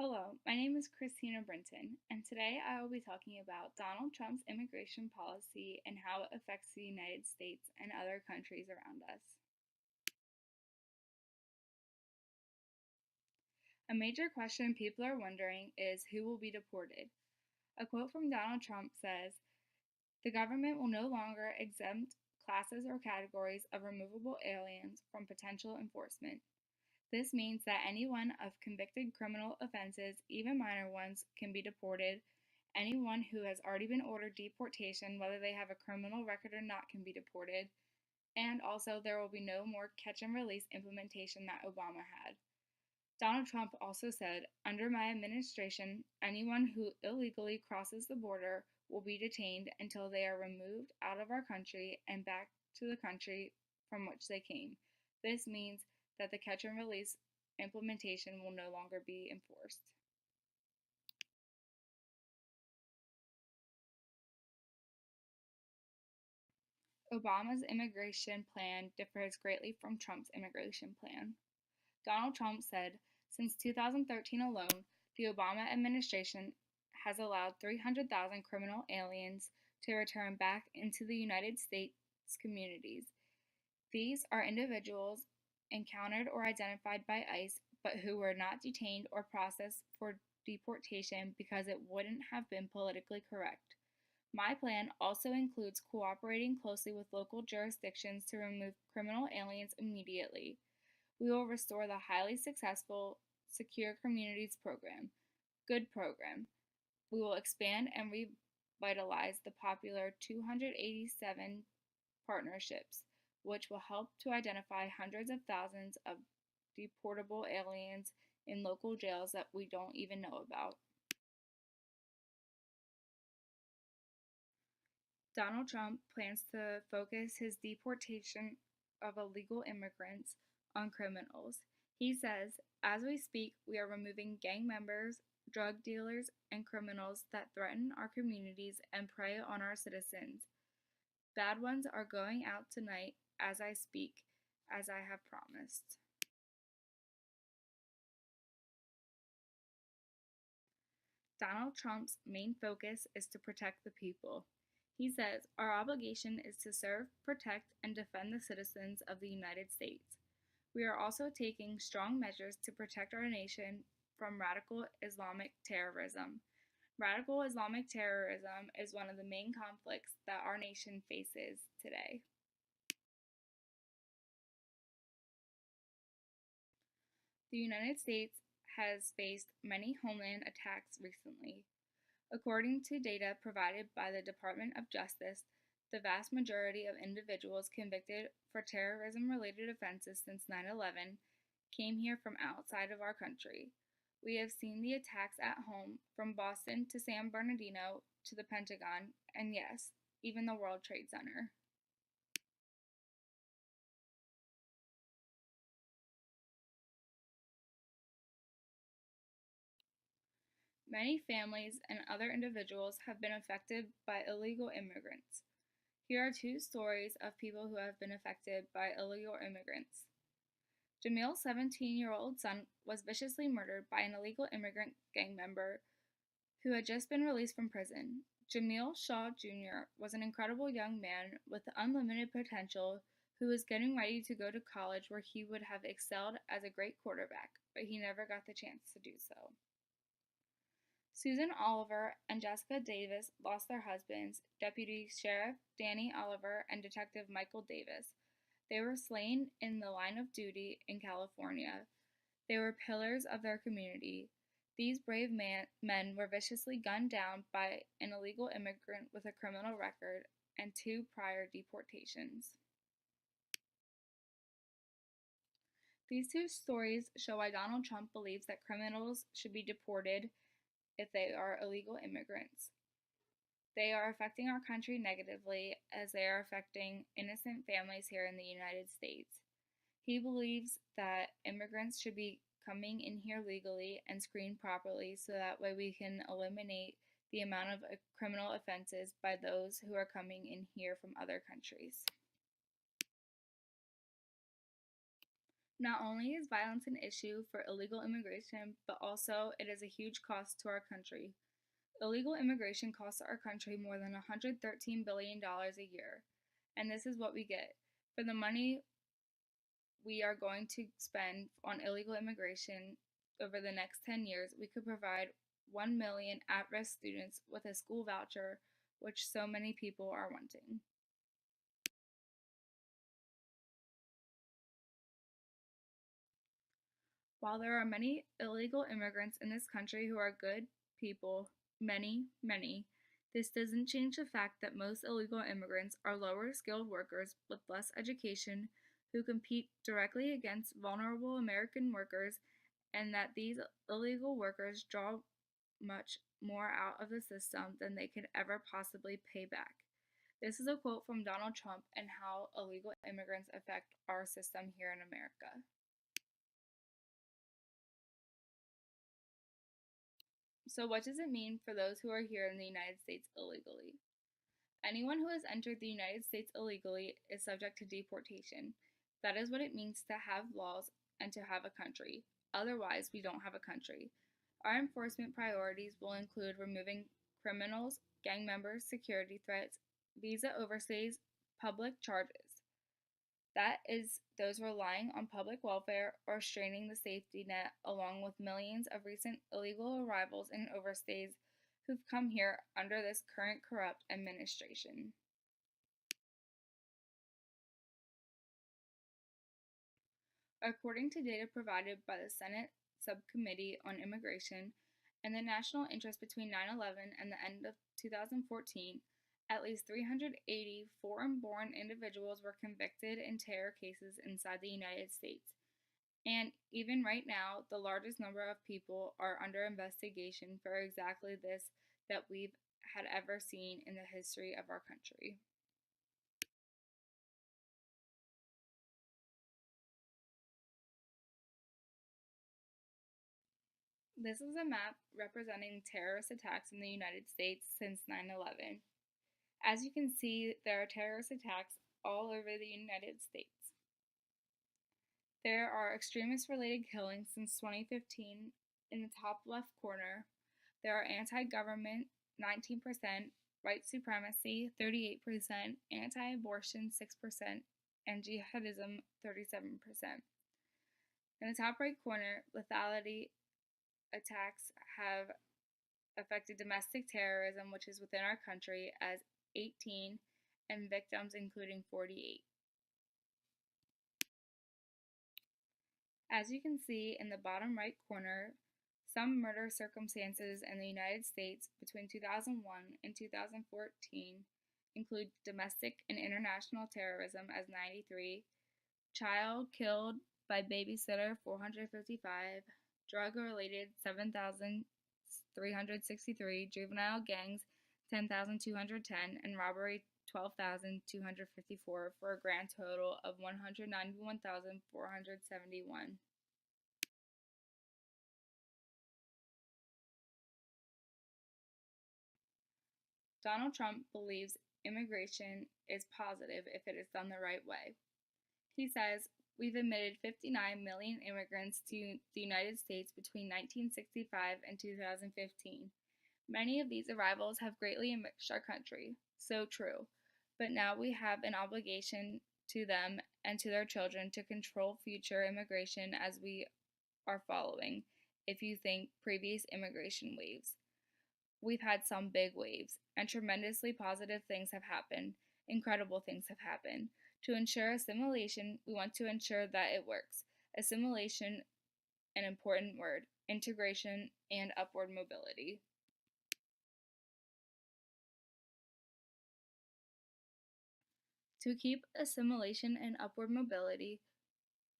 Hello, my name is Christina Brinton, and today I will be talking about Donald Trump's immigration policy and how it affects the United States and other countries around us. A major question people are wondering is who will be deported. A quote from Donald Trump says, "The government will no longer exempt classes or categories of removable aliens from potential enforcement. This means that anyone of convicted criminal offenses, even minor ones, can be deported. Anyone who has already been ordered deportation, whether they have a criminal record or not, can be deported. And also, there will be no more catch and release implementation that Obama had." Donald Trump also said, "Under my administration, anyone who illegally crosses the border will be detained until they are removed out of our country and back to the country from which they came. This means that the catch and release implementation will no longer be enforced." Obama's immigration plan differs greatly from Trump's immigration plan. Donald Trump said, "Since 2013 alone, the Obama administration has allowed 300,000 criminal aliens to return back into the United States communities. These are individuals encountered or identified by ICE, but who were not detained or processed for deportation because it wouldn't have been politically correct. My plan also includes cooperating closely with local jurisdictions to remove criminal aliens immediately. We will restore the highly successful Secure Communities program, GOOD program. We will expand and revitalize the popular 287 partnerships, which will help to identify hundreds of thousands of deportable aliens in local jails that we don't even know about." Donald Trump plans to focus his deportation of illegal immigrants on criminals. He says, "As we speak, we are removing gang members, drug dealers, and criminals that threaten our communities and prey on our citizens. Bad ones are going out tonight as I speak, as I have promised." Donald Trump's main focus is to protect the people. He says, "Our obligation is to serve, protect, and defend the citizens of the United States. We are also taking strong measures to protect our nation from radical Islamic terrorism." Radical Islamic terrorism is one of the main conflicts that our nation faces today. The United States has faced many homeland attacks recently. According to data provided by the Department of Justice, the vast majority of individuals convicted for terrorism-related offenses since 9/11 came here from outside of our country. We have seen the attacks at home, from Boston to San Bernardino to the Pentagon, and yes, even the World Trade Center. Many families and other individuals have been affected by illegal immigrants. Here are two stories of people who have been affected by illegal immigrants. Jamil's 17-year-old son was viciously murdered by an illegal immigrant gang member who had just been released from prison. Jamil Shaw Jr. was an incredible young man with unlimited potential who was getting ready to go to college where he would have excelled as a great quarterback, but he never got the chance to do so. Susan Oliver and Jessica Davis lost their husbands, Deputy Sheriff Danny Oliver and Detective Michael Davis. They were slain in the line of duty in California. They were pillars of their community. These brave men were viciously gunned down by an illegal immigrant with a criminal record and 2 prior deportations. These two stories show why Donald Trump believes that criminals should be deported if they are illegal immigrants. They are affecting our country negatively as they are affecting innocent families here in the United States. He believes that immigrants should be coming in here legally and screened properly so that way we can eliminate the amount of criminal offenses by those who are coming in here from other countries. Not only is violence an issue for illegal immigration, but also it is a huge cost to our country. Illegal immigration costs our country more than $113 billion a year. And this is what we get. For the money we are going to spend on illegal immigration over the next 10 years, we could provide 1 million at risk students with a school voucher, which so many people are wanting. While there are many illegal immigrants in this country who are good people, many, this doesn't change the fact that most illegal immigrants are lower skilled workers with less education who compete directly against vulnerable American workers, and that these illegal workers draw much more out of the system than they could ever possibly pay back. This is a quote from Donald Trump and how illegal immigrants affect our system here in America. So, what does it mean for those who are here in the United States illegally? Anyone who has entered the United States illegally is subject to deportation. That is what it means to have laws and to have a country. Otherwise, we don't have a country. Our enforcement priorities will include removing criminals, gang members, security threats, visa overstays, public charges. That is, those relying on public welfare or straining the safety net, along with millions of recent illegal arrivals and overstays who've come here under this current corrupt administration. According to data provided by the Senate Subcommittee on Immigration and the national interest between 9/11 and the end of 2014, at least 380 foreign born individuals were convicted in terror cases inside the United States. And even right now, the largest number of people are under investigation for exactly this that we've had ever seen in the history of our country. This is a map representing terrorist attacks in the United States since 9/11. As you can see, there are terrorist attacks all over the United States. There are extremist related killings since 2015 in the top left corner. There are anti government 19%, white supremacy 38%, anti abortion 6%, and jihadism 37%. In the top right corner, lethality attacks have affected domestic terrorism, which is within our country, as 18, and victims including 48. As you can see in the bottom right corner, some murder circumstances in the United States between 2001 and 2014 include domestic and international terrorism as 93, child killed by babysitter 455, drug related 7,363, juvenile gangs 10,210, and robbery 12,254 for a grand total of 191,471. Donald Trump believes immigration is positive if it is done the right way. He says, "We've admitted 59 million immigrants to the United States between 1965 and 2015. Many of these arrivals have greatly enriched our country." So true. But now we have an obligation to them and to their children to control future immigration as we are following, if you think previous immigration waves. We've had some big waves, and tremendously positive things have happened. Incredible things have happened. To ensure assimilation, we want to ensure that it works. Assimilation, an important word, integration, and upward mobility. To keep assimilation and upward mobility,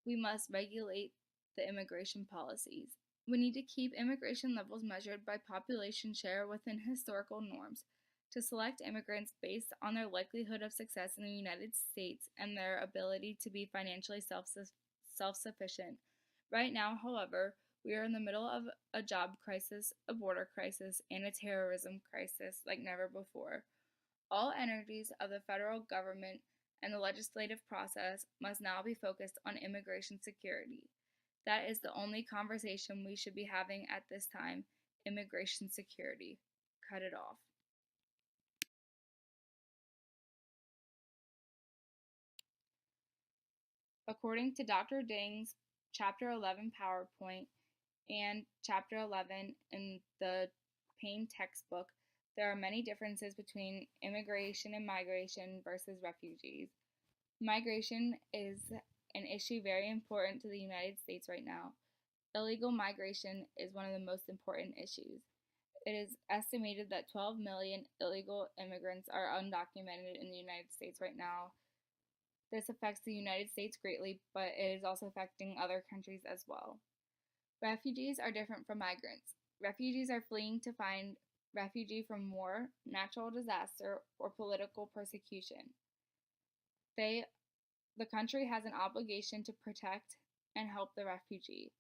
we must regulate the immigration policies. We need to keep immigration levels measured by population share within historical norms, to select immigrants based on their likelihood of success in the United States and their ability to be financially self-sufficient. Right now, however, we are in the middle of a job crisis, a border crisis, and a terrorism crisis like never before. All energies of the federal government and the legislative process must now be focused on immigration security. That is the only conversation we should be having at this time: immigration security. Cut it off. According to Dr. Ding's Chapter 11 PowerPoint and Chapter 11 in the Payne textbook, there are many differences between immigration and migration versus refugees. Migration is an issue very important to the United States right now. Illegal migration is one of the most important issues. It is estimated that 12 million illegal immigrants are undocumented in the United States right now. This affects the United States greatly, but it is also affecting other countries as well. Refugees are different from migrants. Refugees are fleeing to find refuge from war, natural disaster, or political persecution. The country has an obligation to protect and help the refugee.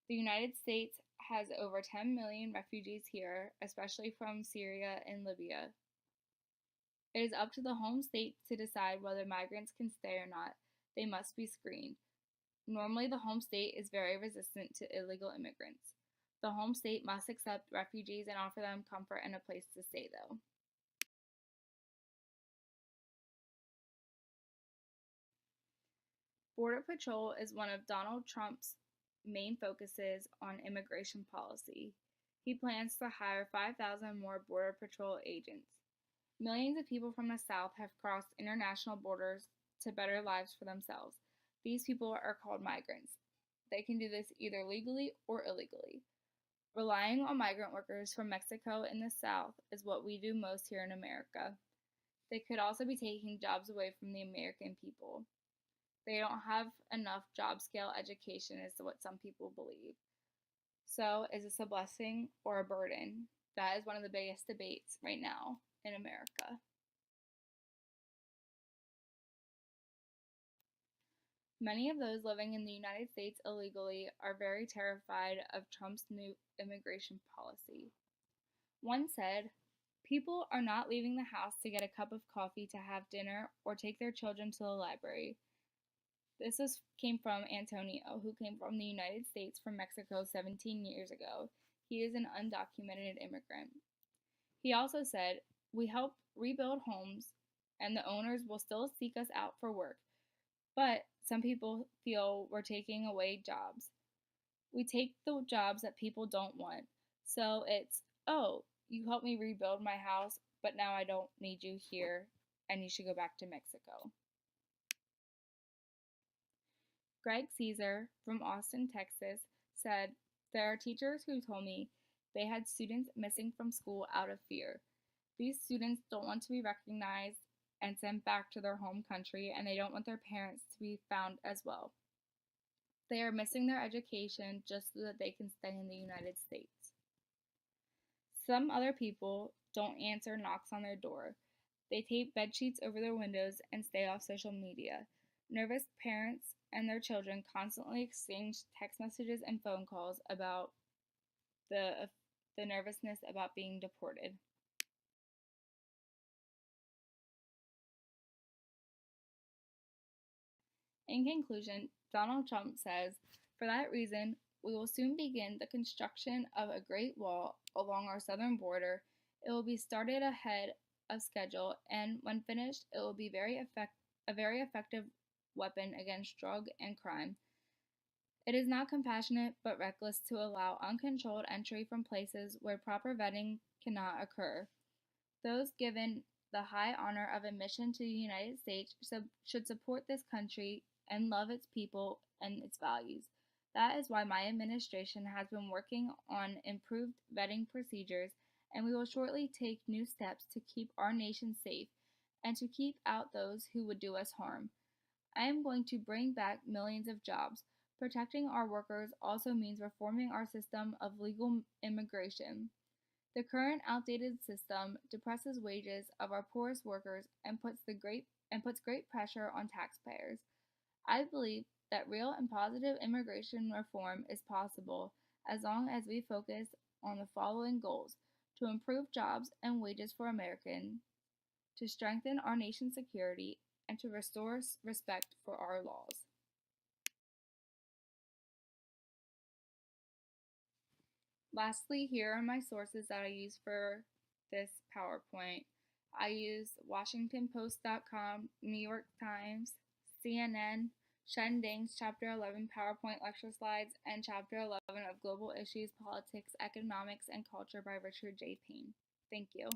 The United States has over 10 million refugees here, especially from Syria and Libya. It is up to the home state to decide whether migrants can stay or not. They must be screened. Normally, the home state is very resistant to illegal immigrants. The home state must accept refugees and offer them comfort and a place to stay, though. Border Patrol is one of Donald Trump's main focuses on immigration policy. He plans to hire 5,000 more Border Patrol agents. Millions of people from the South have crossed international borders to better lives for themselves. These people are called migrants. They can do this either legally or illegally. Relying on migrant workers from Mexico in the South is what we do most here in America. They could also be taking jobs away from the American people. They don't have enough job scale education, is what some people believe. So, is this a blessing or a burden? That is one of the biggest debates right now in America. Many of those living in the United States illegally are very terrified of Trump's new immigration policy. One said, "People are not leaving the house to get a cup of coffee to have dinner or take their children to the library." Came from Antonio, who came from the United States from Mexico 17 years ago. He is an undocumented immigrant. He also said, "We help rebuild homes, and the owners will still seek us out for work. But some people feel we're taking away jobs. We take the jobs that people don't want. So it's, oh, you helped me rebuild my house, but now I don't need you here, and you should go back to Mexico." Greg Caesar from Austin, Texas, said, "There are teachers who told me they had students missing from school out of fear. These students don't want to be recognized and sent back to their home country, and they don't want their parents to be found as well. They are missing their education just so that they can stay in the United States." Some other people don't answer knocks on their door. They tape bed sheets over their windows and stay off social media. Nervous parents and their children constantly exchange text messages and phone calls about the nervousness about being deported. In conclusion, Donald Trump says, "For that reason, we will soon begin the construction of a great wall along our southern border. It will be started ahead of schedule, and when finished, it will be a very effective weapon against drug and crime. It is not compassionate but reckless to allow uncontrolled entry from places where proper vetting cannot occur. Those given the high honor of admission to the United States should support this country and love its people and its values. That is why my administration has been working on improved vetting procedures, and we will shortly take new steps to keep our nation safe and to keep out those who would do us harm. I am going to bring back millions of jobs. Protecting our workers also means reforming our system of legal immigration. The current outdated system depresses wages of our poorest workers and puts great pressure on taxpayers. I believe that real and positive immigration reform is possible as long as we focus on the following goals: to improve jobs and wages for Americans, to strengthen our nation's security, and to restore respect for our laws. Lastly, here are my sources that I use for this PowerPoint. I use WashingtonPost.com, New York Times, CNN, Shen Deng's Chapter 11 PowerPoint lecture slides, and Chapter 11 of Global Issues, Politics, Economics, and Culture by Richard J. Payne. Thank you.